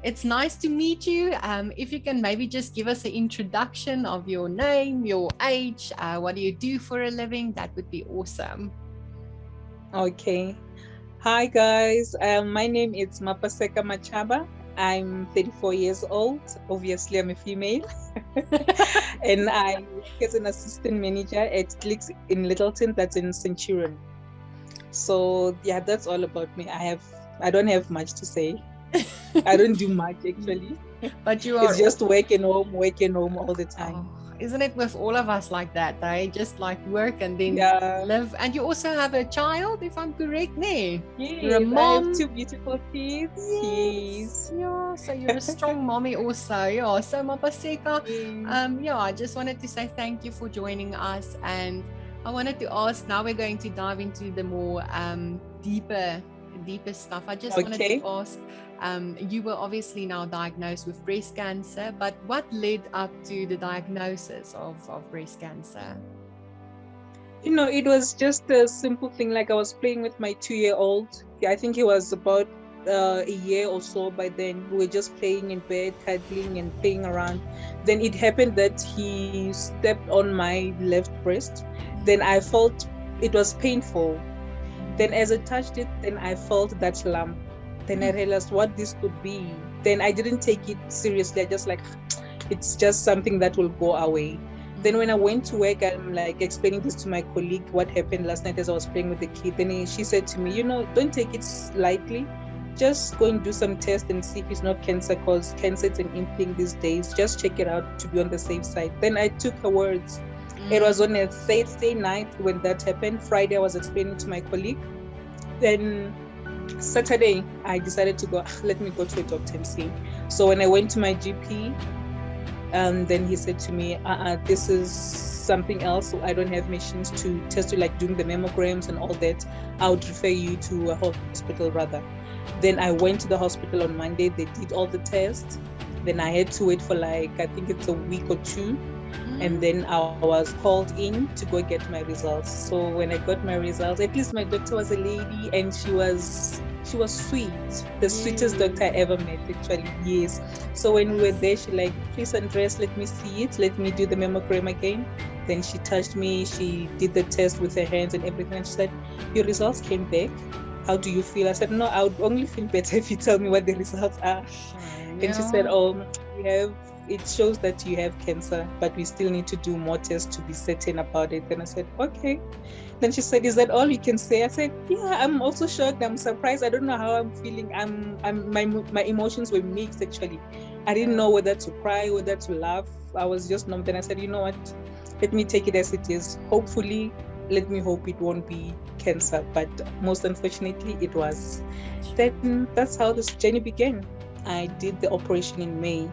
It's nice to meet you. If you can maybe just give us an introduction of your name, your age, what do you do for a living, that would be awesome. Okay. Hi guys. My name is Mapaseka Machaba. I'm 34 years old. Obviously, I'm a female, and I work as an assistant manager at Clicks in Littleton. That's in Centurion. So yeah, that's all about me. I don't have much to say. I don't do much actually. But you are, It's just work and home all the oh, time. isn't it with all of us like that? They just like work and then Yeah. live. And you also have a child, if I'm correct, there. You're a Yes, I have mom. two beautiful kids. Yes, Yes. yeah. So you're a strong mommy also. Yeah. So Mapaseka, Yes. yeah, I just wanted to say thank you for joining us. And I wanted to ask, now we're going to dive into the more deeper stuff. I just wanted to Okay. ask, you were obviously now diagnosed with breast cancer, but what led up to the diagnosis of breast cancer? It was just a simple thing. Like I was playing with my 2-year-old. I think he was about a year or so by then. We were just playing in bed, cuddling and playing around. Then it happened that he stepped on my left breast. Then I felt it was painful. Then as I touched it, then I felt that lump. Then I realized what this could be. Then I didn't take it seriously. I just like, it's just something that will go away. Then when I went to work, I'm like explaining this to my colleague, what happened last night as I was playing with the kid. Then she said to me, don't take it lightly. Just go and do some tests and see if it's not cancer, because cancer is an in thing these days. Just check it out to be on the safe side. Then I took her words. It was on a Thursday night when that happened. Friday, I was explaining to my colleague. Then Saturday, I decided to go, let me go to a doctor and see. So when I went to my GP, and then he said to me, this is something else. I don't have machines to test you, like doing the mammograms and all that. I would refer you to a hospital rather. Then I went to the hospital on Monday. They did all the tests. Then I had to wait for I think it's a week or two. And then I was called in to go get my results. So when I got my results, at least my doctor was a lady and she was sweet, the sweetest doctor I ever met actually. Yes. So when we were there, she like, please undress, let me see it, let me do the mammogram again. Then she touched me, she did the test with her hands and everything, and she said, your results came back, how do you feel? I said, no, I would only feel better if you tell me what the results are. And she said, it shows that you have cancer, but we still need to do more tests to be certain about it. And I said, okay. Then she said, is that all you can say? I said, yeah, I'm also shocked. I'm surprised. I don't know how I'm feeling. My emotions were mixed actually. I didn't know whether to cry, whether to laugh. I was just numb. Then I said, you know what? Let me take it as it is. Hopefully, let me hope it won't be cancer. But most unfortunately, it was. Then that's how this journey began. I did the operation in May.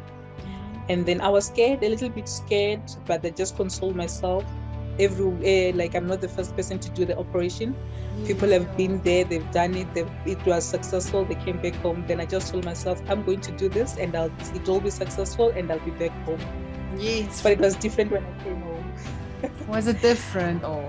And then I was scared, a little bit scared, but I just consoled myself. Like I'm not the first person to do the operation. People have been there, they've done it, it was successful, they came back home. Then I just told myself, I'm going to do this and it will be successful and I'll be back home. Yes. But it was different when I came home. Was it different? Oh.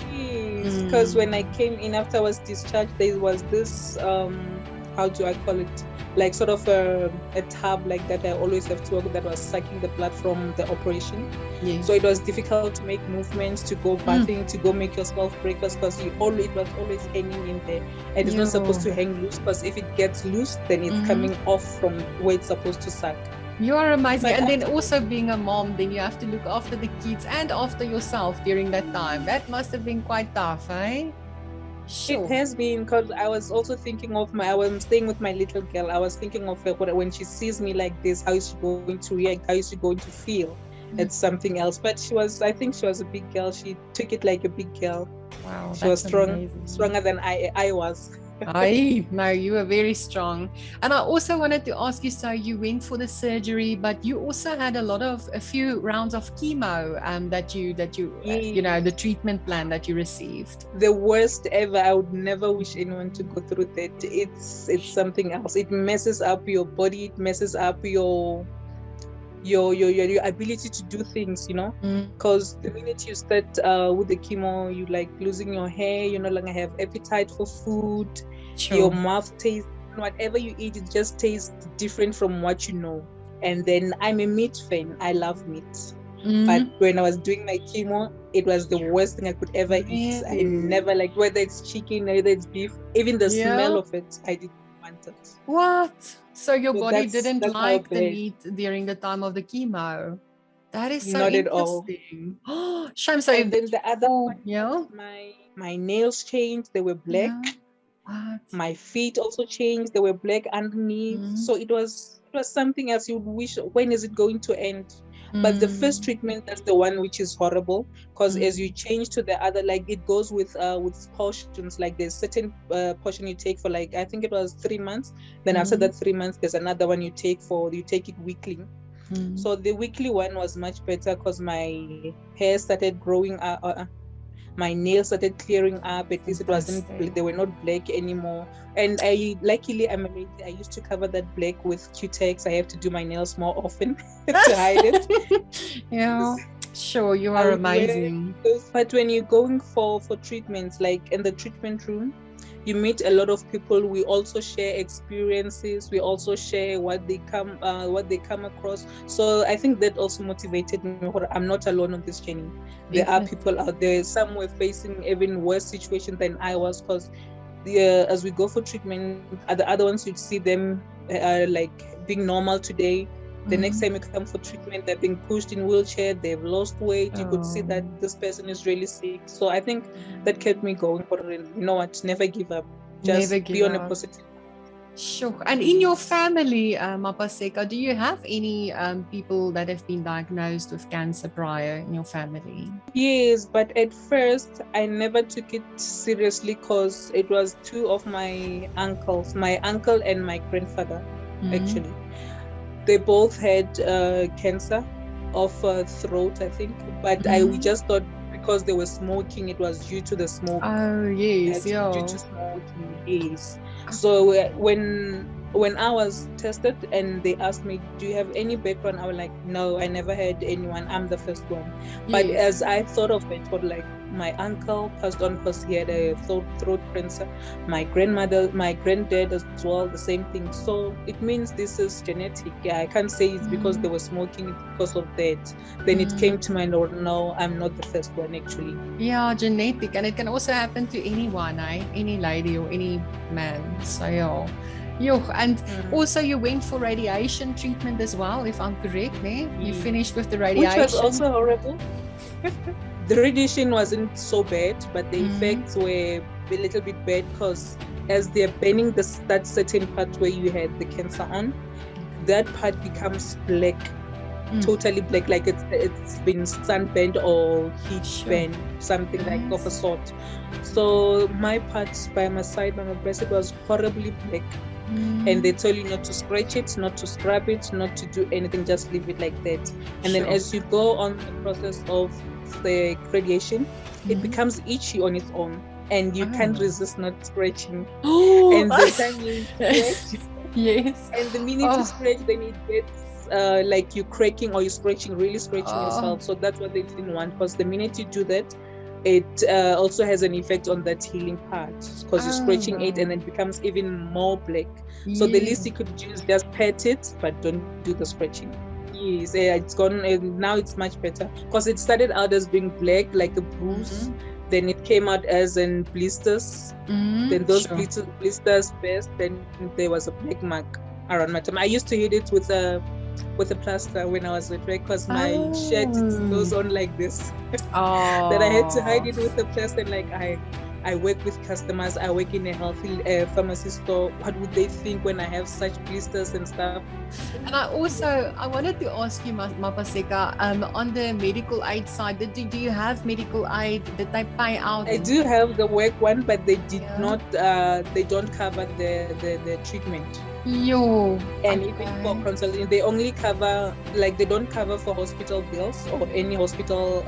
Yes, because when I came in after I was discharged, there was this, how do I call it? Like sort of a tub like that I always have to work that was sucking the blood from the operation. Yes. So it was difficult to make movements, to go bathing, to go make yourself breakfast, because it was always hanging in there. And it's not supposed to hang loose, because if it gets loose, then it's coming off from where it's supposed to suck. You are amazing. And then also being a mom, then you have to look after the kids and after yourself during that time. That must have been quite tough, eh? Sure. It has been, because I was also thinking of I was staying with my little girl. I was thinking of her, when she sees me like this, how is she going to react? How is she going to feel? It's something else. But I think she was a big girl. She took it like a big girl. Wow. She was stronger than I was. No, you were very strong. And I also wanted to ask you, so you went for the surgery, but you also had a few rounds of chemo that you the treatment plan that you received. The worst ever. I would never wish anyone to go through that. It's something else. It messes up your body. It messes up your ability to do things, because the minute you start with the chemo, you like losing your hair, you no longer have appetite for food. Sure. Your mouth tastes whatever you eat, it just tastes different from what you know. And then I'm a meat fan. I love meat. But when I was doing my chemo, it was the worst thing I could ever eat. I never liked, whether it's chicken, whether it's beef, even the smell of it, I didn't want it. What? So your body didn't like the meat during the time of the chemo? That is so not interesting. At all. Shame. So and then the other one, yeah, my nails changed. They were black. Yeah. What? My feet also changed. They were black underneath. So it was something else. You would wish, when is it going to end? But the first treatment, that's the one which is horrible, because as you change to the other, like it goes with portions. Like there's certain portion you take for, like, I think it was 3 months. Then after that 3 months, there's another one you take it weekly. So the weekly one was much better, because my hair started growing up. My nails started clearing up. At least it wasn't, they were not black anymore. And luckily, I'm a lady. I used to cover that black with Q-Tex. I have to do my nails more often to hide it. Yeah, sure, you are amazing. But when you're going for treatments, like in the treatment room, you meet a lot of people. We also share experiences. We also share what they come across. So I think that also motivated me. I'm not alone on this journey. There are people out there. Some were facing even worse situation than I was, because as we go for treatment, the other ones, you'd see them like being normal today. The next time you come for treatment, they're being pushed in wheelchair, they've lost weight. You could see that this person is really sick. So I think that kept me going for it. You know what? Never give up. Just be on a positive. Sure. And in your family, Mapaseka, do you have any people that have been diagnosed with cancer prior in your family? Yes, but at first I never took it seriously, because it was two of my uncles, my uncle and my grandfather, actually. They both had cancer of throat, I think. But we just thought, because they were smoking, it was due to the smoke. Oh, yes, yeah. Due to smoking, yes. So when I was tested and they asked me, do you have any background? I was like, no, I never had anyone. I'm the first one. Yes. But as I thought of it, like, my uncle passed on because he had a throat cancer. My grandmother, my granddad as well, the same thing. So it means this is genetic. Yeah, I can't say it's because they were smoking, it's because of that. Then it came to my mind, no, I'm not the first one, actually. Yeah, genetic. And it can also happen to anyone, any lady or any man. So yeah. And also you went for radiation treatment as well, if I'm correct, né? You finished with the radiation. Which was also horrible. The radiation wasn't so bad, but the effects were a little bit bad, because as they're burning that certain part where you had the cancer on, that part becomes black, totally black, like it's been sunburned or heat burned, something like of a sort. So my parts by my side, by my breast, it was horribly black. And they tell you not to scratch it, not to scrub it, not to do anything, just leave it like that. And then as you go on the process of the radiation, it becomes itchy on its own, and you can't resist not scratching. And the time you scratch, and the minute you scratch, then it gets like you cracking or you scratching yourself. So that's what they didn't want, because the minute you do that, it also has an effect on that healing part, because you're scratching it and then it becomes even more black. So the least you could do is just pat it, but don't do the scratching. Yes, it's gone. Now it's much better, because it started out as being black, like a bruise. Then it came out as in blisters. Then those blisters burst. Then there was a black mark around my tummy. I used to hit it with a plaster when I was at work, because my shirt goes on like this. Then I had to hide it with a plaster. Like, I work with customers, I work in a healthy pharmacy store. What would they think when I have such blisters and stuff? And I wanted to ask you, Mapaseka, on the medical aid side, do you have medical aid? Did they pay out? I do have the work one, but they did not. They don't cover the treatment. And even for consulting, they only cover, like, they don't cover for hospital bills or any hospital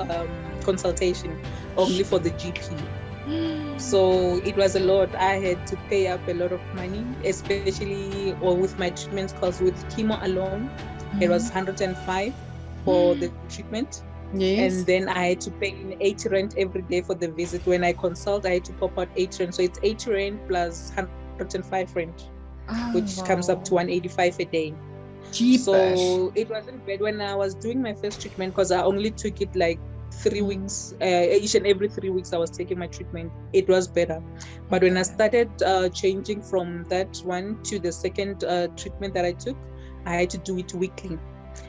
consultation, only for the GP. So it was a lot. I had to pay up a lot of money, especially with my treatments, because with chemo alone, it was 105 for the treatment. And then I had to pay 80 rand every day for the visit. When I consult, I had to pop out 8 rand. So it's 80 rand plus 105 rand. which comes up to 185 a day. Jeepers. So it wasn't bad when I was doing my first treatment, because I only took it like 3 weeks. Each and every 3 weeks I was taking my treatment. It was better. But when I started changing from that one to the second treatment that I took, I had to do it weekly.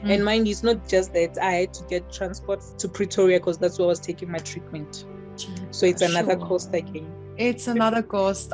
And mind you, it's not just that I had to get transport to Pretoria, because that's where I was taking my treatment. So it's another cost again. It's another cost.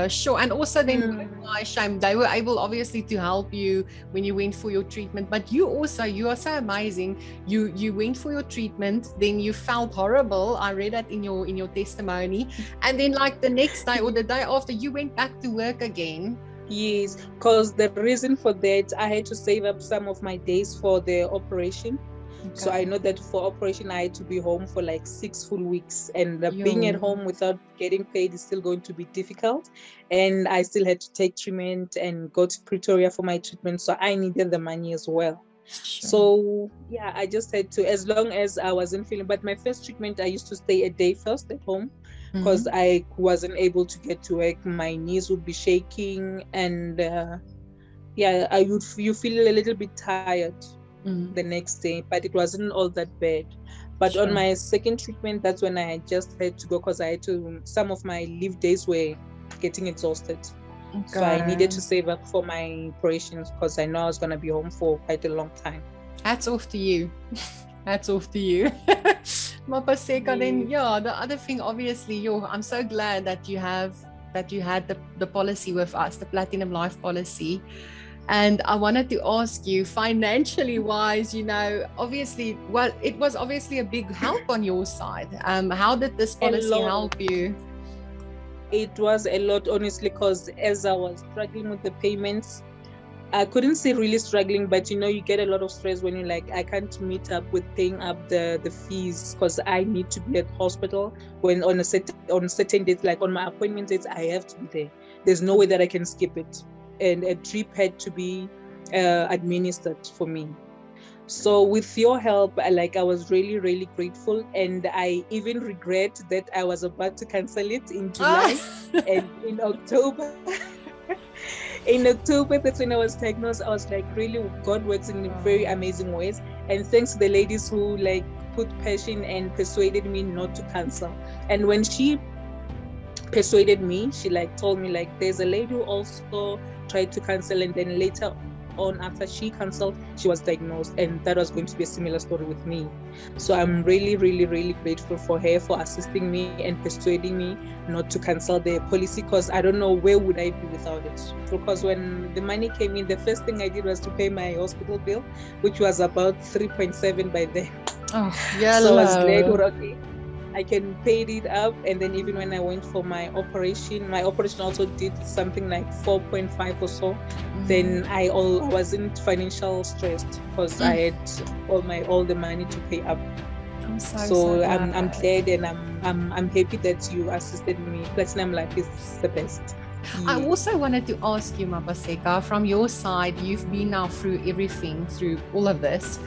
Sure. And also then, shame, they were able obviously to help you when you went for your treatment. But you are so amazing. You went for your treatment, then you felt horrible. I read that in your testimony. And then like the next day or the day after, you went back to work again. Yes, because the reason for that, I had to save up some of my days for the operation. Okay. So I know that for operation, I had to be home for like 6 full weeks, and being at home without getting paid is still going to be difficult. And I still had to take treatment and go to Pretoria for my treatment. So I needed the money as well. Sure. So yeah, I just had to, as long as I wasn't feeling, but my first treatment, I used to stay a day first at home, because I wasn't able to get to work. My knees would be shaking, and you feel a little bit tired the next day, but it wasn't all that bad. But on my second treatment, that's when I just had to go, because I had to, some of my leave days were getting exhausted. Okay. So I needed to save up for my operations, because I know I was going to be home for quite a long time. Hats off to you. Hats off to you. Mapaseka, then the other thing, obviously, I'm so glad that you had the policy with us, the Platinum Life policy. And I wanted to ask you, financially wise, obviously, it was obviously a big help on your side. How did this policy help you? It was a lot, honestly, because as I was struggling with the payments, I couldn't say really struggling, but you get a lot of stress when you're like, I can't meet up with paying up the fees, because I need to be at hospital when on certain dates, like on my appointment dates, I have to be there. There's no way that I can skip it. And a drip had to be administered for me. So with your help, I was really, really grateful. And I even regret that I was about to cancel it in July and in October. In October, that's when I was diagnosed. I was like, really, God works in very amazing ways. And thanks to the ladies who put passion and persuaded me not to cancel. And when she persuaded me, she told me there's a lady who also tried to cancel, and then later on, after she canceled, she was diagnosed, and that was going to be a similar story with me. So I'm really, really, really grateful for her for assisting me and persuading me not to cancel the policy, because I don't know where would I be without it. Because when the money came in, the first thing I did was to pay my hospital bill, which was about 3.7 by then. So I was glad, okay, I can pay it up. And then even when I went for my operation also did something like 4.5 or so. Then I wasn't financial stressed, because I had all the money to pay up. So I'm glad, and I'm happy that you assisted me. Platinum Life is the best. I also wanted to ask you, Mapaseka, from your side, you've been now through everything, through all of this.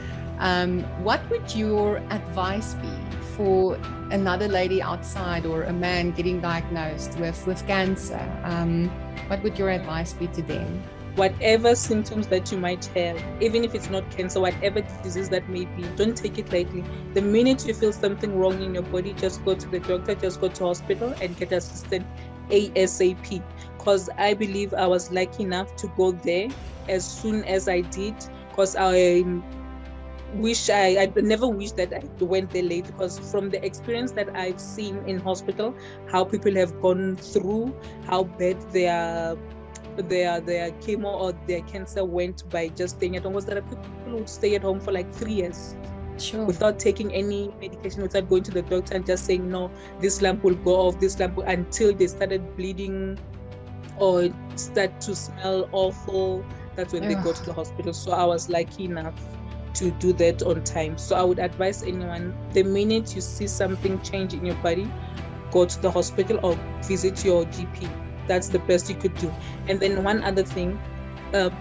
What would your advice be for another lady outside, or a man getting diagnosed with cancer? What would your advice be to them? Whatever symptoms that you might have, even if it's not cancer, whatever disease that may be, don't take it lightly. The minute you feel something wrong in your body, just go to the doctor, just go to hospital and get assistance ASAP. Because I believe I was lucky enough to go there as soon as I did, because I never wish that I went there late, because from the experience that I've seen in hospital, how people have gone through, how bad their chemo or their cancer went by just staying at home, was that people would stay at home for 3 years without taking any medication, without going to the doctor and just saying, no, this lump will go off, until they started bleeding or start to smell awful. That's when they go to the hospital. So I was lucky enough to do that on time. So I would advise anyone, the minute you see something change in your body, go to the hospital or visit your GP. That's the best you could do. And then one other thing,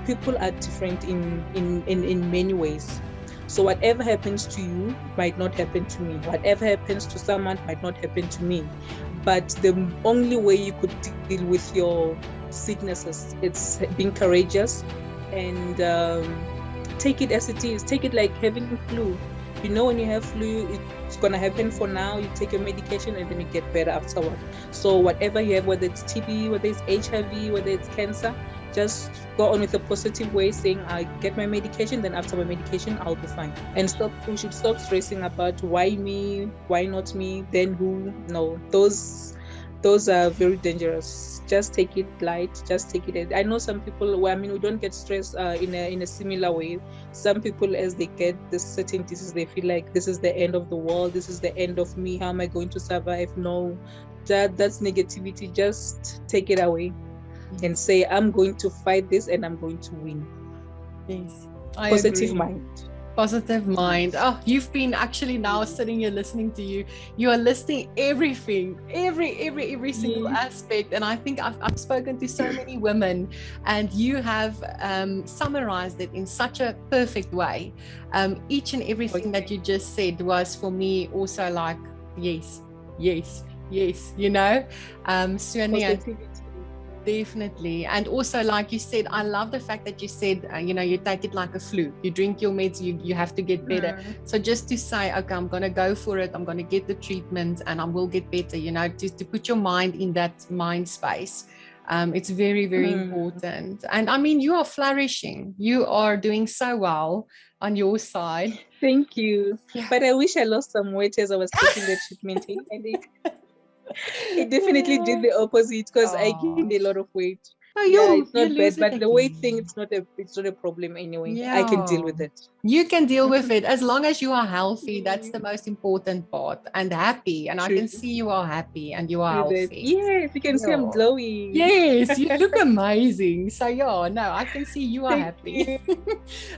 people are different in many ways. So whatever happens to you might not happen to me. Whatever happens to someone might not happen to me. but the only way you could deal with your sicknesses, it's being courageous and take it as it is. Take it like having flu. You know, when you have flu, it's gonna happen for now. You take your medication and then you get better afterward. So whatever you have, whether it's TB, whether it's HIV, whether it's cancer, just go on with a positive way, saying I get my medication, then after my medication I'll be fine. And we should stop stressing about why me, why not me, then who. No, those are very dangerous. Just take it light. Just take it. I know some people, well, I mean, we don't get stressed in a similar way. Some people, as they get this certain disease, they feel like this is the end of the world. This is the end of me. How am I going to survive? No, that's negativity. Just take it away and say, I'm going to fight this and I'm going to win. Yes, positive mind. Positive mind. Oh, you've been actually now sitting here listening to you. You are listing everything, every single aspect. And I think I've spoken to so many women, and you have summarized it in such a perfect way. Each and everything that you just said was for me also like, yes, you know. Definitely. And also, like you said, I love the fact that you said, you take it like a flu. You drink your meds, you have to get better. So just to say, okay, I'm going to go for it. I'm going to get the treatment and I will get better, to put your mind in that mind space. It's very, very important. And I mean, you are flourishing. You are doing so well on your side. Thank you. Yeah. But I wish I lost some weight as I was taking the treatment. It definitely did the opposite because I gained a lot of weight. It's not bad, but the weight thing, it's not a problem anyway. Yeah. I can deal with it. You can deal with it as long as you are healthy. That's the most important part, and happy. And True. I can see you are happy and you are healthy. Yes, you can see I'm glowing. Yes, you look amazing. So I can see you are happy.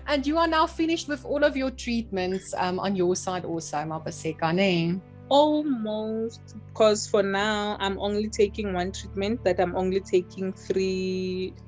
And you are now finished with all of your treatments on your side also, Mapaseka, ne? Almost, because for now I'm only taking one treatment that I'm only taking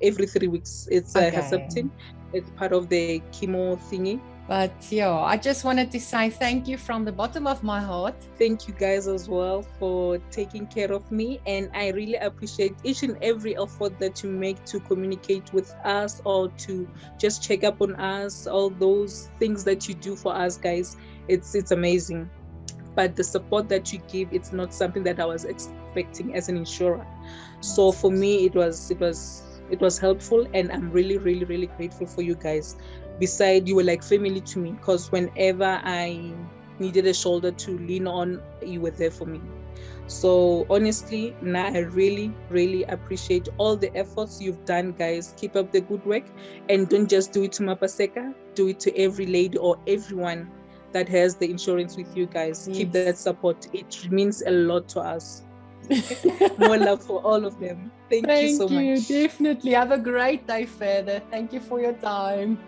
every 3 weeks. It's Herceptin. It's part of the chemo thingy. But I just wanted to say thank you from the bottom of my heart. Thank you guys as well for taking care of me, and I really appreciate each and every effort that you make to communicate with us or to just check up on us. All those things that you do for us, guys, it's amazing. But the support that you give, it's not something that I was expecting as an insurer. So for me, it was helpful, and I'm really, really, really grateful for you guys. Besides, you were like family to me, because whenever I needed a shoulder to lean on, you were there for me. So honestly, now I really, really appreciate all the efforts you've done, guys. Keep up the good work, and don't just do it to Mapaseka, do it to every lady or everyone that has the insurance with you guys. Yes. Keep that support. It means a lot to us. More love for all of them. Thank you so much. Definitely. Have a great day further. Thank you for your time.